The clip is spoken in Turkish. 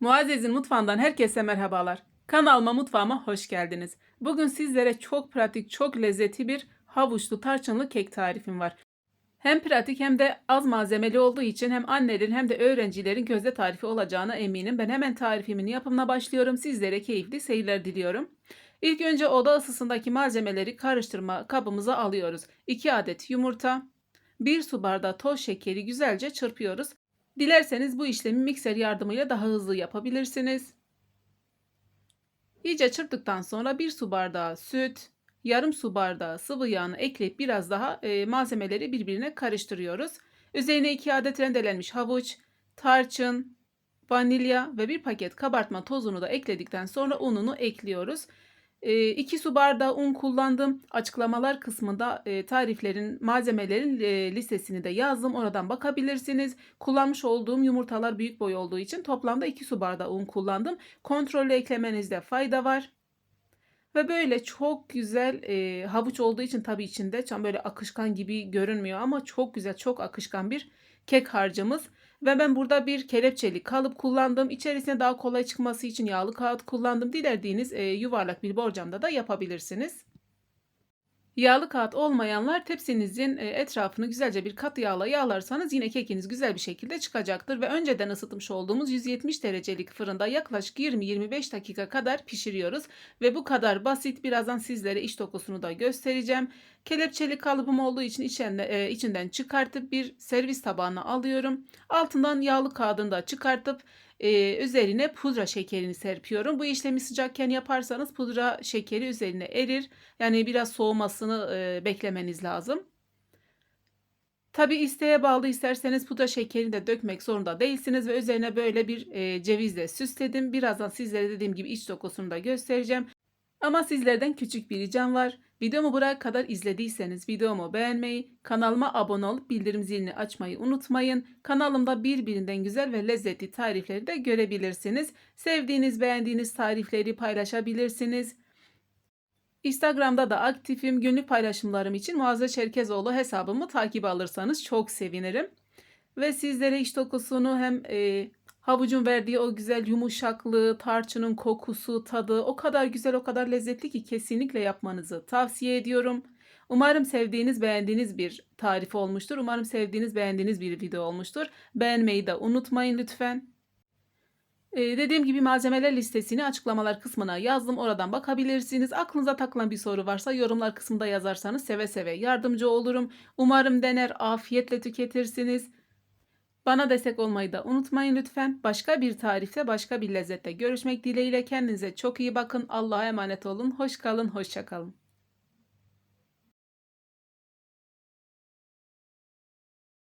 Muazzez'in mutfağından herkese merhabalar. Kanalıma, mutfağıma hoş geldiniz. Bugün sizlere çok pratik, çok lezzetli bir havuçlu tarçınlı kek tarifim var. Hem pratik hem de az malzemeli olduğu için hem annelerin hem de öğrencilerin gözde tarifi olacağına eminim. Ben hemen tarifimin yapımına başlıyorum. Sizlere keyifli seyirler diliyorum. İlk önce oda ısısındaki malzemeleri karıştırma kabımıza alıyoruz. 2 adet yumurta, 1 su bardağı toz şekeri güzelce çırpıyoruz. Dilerseniz bu işlemi mikser yardımıyla daha hızlı yapabilirsiniz. İyice çırptıktan sonra 1 su bardağı süt, yarım su bardağı sıvı yağını ekleyip biraz daha malzemeleri birbirine karıştırıyoruz. Üzerine 2 adet rendelenmiş havuç, tarçın, vanilya ve 1 paket kabartma tozunu da ekledikten sonra ununu ekliyoruz. 2 su bardağı un kullandım. Açıklamalar kısmında tariflerin, malzemelerin listesini de yazdım. Oradan bakabilirsiniz. Kullanmış olduğum yumurtalar büyük boy olduğu için toplamda 2 su bardağı un kullandım. Kontrollü eklemenizde fayda var. Ve böyle çok güzel havuç olduğu için tabii içinde tam böyle akışkan gibi görünmüyor ama çok güzel, çok akışkan bir kek harcımız. Ve ben burada bir kelepçeli kalıp kullandım. İçerisine daha kolay çıkması için yağlı kağıt kullandım. Dilediğiniz yuvarlak bir borcamda da yapabilirsiniz. Yağlı kağıt olmayanlar tepsinizin etrafını güzelce bir kat yağla yağlarsanız yine kekiniz güzel bir şekilde çıkacaktır. Ve önceden ısıtmış olduğumuz 170 derecelik fırında yaklaşık 20-25 dakika kadar pişiriyoruz. Ve bu kadar basit. Birazdan sizlere iç dokusunu da göstereceğim. Kelepçeli kalıbım olduğu için içinden çıkartıp bir servis tabağına alıyorum. Altından yağlı kağıdını da çıkartıp üzerine pudra şekerini serpiyorum. Bu işlemi sıcakken yaparsanız pudra şekeri üzerine erir. Yani biraz soğumasını beklemeniz lazım. Tabi isteğe bağlı, isterseniz pudra şekerini de dökmek zorunda değilsiniz ve üzerine böyle bir cevizle süsledim. Birazdan sizlere dediğim gibi iç dokusunu da göstereceğim. Ama sizlerden küçük bir ricam var. Videomu buraya kadar izlediyseniz videomu beğenmeyi, kanalıma abone olup bildirim zilini açmayı unutmayın. Kanalımda birbirinden güzel ve lezzetli tarifleri de görebilirsiniz. Sevdiğiniz, beğendiğiniz tarifleri paylaşabilirsiniz. Instagram'da da aktifim. Günlük paylaşımlarım için Muazzez Çerkezoğlu hesabımı takip alırsanız çok sevinirim. Ve sizlere iç dokusunu hem havucun verdiği o güzel yumuşaklığı, tarçının kokusu, tadı o kadar güzel, o kadar lezzetli ki kesinlikle yapmanızı tavsiye ediyorum. Umarım sevdiğiniz, beğendiğiniz bir tarif olmuştur. Umarım sevdiğiniz, beğendiğiniz bir video olmuştur. Beğenmeyi de unutmayın lütfen. Dediğim gibi malzemeler listesini açıklamalar kısmına yazdım. Oradan bakabilirsiniz. Aklınıza takılan bir soru varsa yorumlar kısmında yazarsanız seve seve yardımcı olurum. Umarım dener, afiyetle tüketirsiniz. Bana destek olmayı da unutmayın lütfen. Başka bir tarifte, başka bir lezzette görüşmek dileğiyle. Kendinize çok iyi bakın. Allah'a emanet olun. Hoş kalın, hoşça kalın.